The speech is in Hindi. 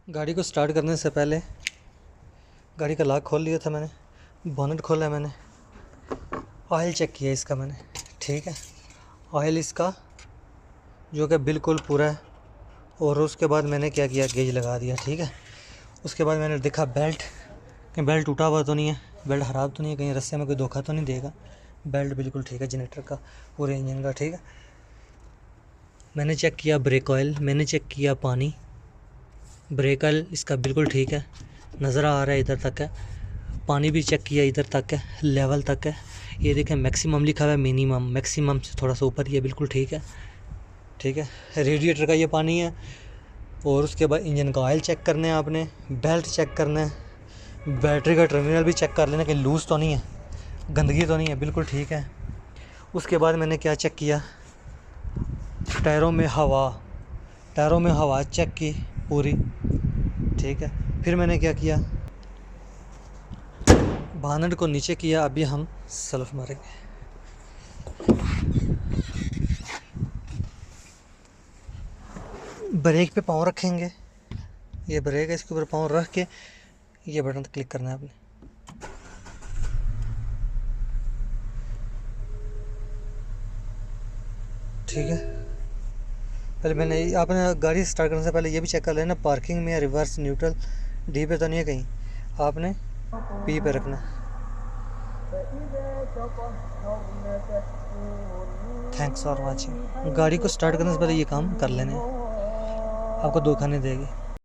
गाड़ी को स्टार्ट करने से पहले गाड़ी का लॉक खोल लिया था मैंने, बोनट खोला मैंने, ऑयल चेक किया इसका मैंने, ठीक है। ऑयल इसका जो कि बिल्कुल पूरा है। और उसके बाद मैंने क्या किया, गेज लगा दिया, ठीक है। उसके बाद मैंने देखा बेल्ट, कहीं बेल्ट टूटा हुआ तो नहीं है, बेल्ट ख़राब तो नहीं है, कहीं रस्ते में कोई धोखा तो नहीं देगा। बेल्ट बिल्कुल ठीक है जनरेटर का, पूरे इंजन का, ठीक है। मैंने चेक किया ब्रेक ऑयल, मैंने चेक किया पानी, ब्रेक ऑयल इसका बिल्कुल ठीक है, नज़र आ रहा है इधर तक है। पानी भी चेक किया, इधर तक है, लेवल तक है। ये देखें मैक्सिमम लिखा हुआ है, मिनिमम मैक्सिमम से थोड़ा सा ऊपर, ये बिल्कुल ठीक है, ठीक है। रेडिएटर का ये पानी है। और उसके बाद इंजन का ऑयल चेक करना है आपने, बेल्ट चेक करना है, बैटरी का टर्मिनल भी चेक कर लेना कि लूज़ तो नहीं है, गंदगी तो नहीं है, बिल्कुल ठीक है। उसके बाद मैंने क्या चेक किया, टायरों में हवा चेक की पूरी, ठीक है। फिर मैंने क्या किया, बानट को नीचे किया। अभी हम सेल्फ मारेंगे। ब्रेक पे पाँव रखेंगे, ये ब्रेक है, इसके ऊपर पाँव रख के ये बटन क्लिक करना है आपने। ठीक है। पहले मैंने आपने गाड़ी स्टार्ट करने से पहले ये भी चेक कर लेना पार्किंग में या रिवर्स न्यूट्रल डी पे तो नहीं है कहीं, आपने पी पे रखना। Thanks for watching. गाड़ी को स्टार्ट करने से पहले ये काम कर लेने, आपको धोखा नहीं देगी।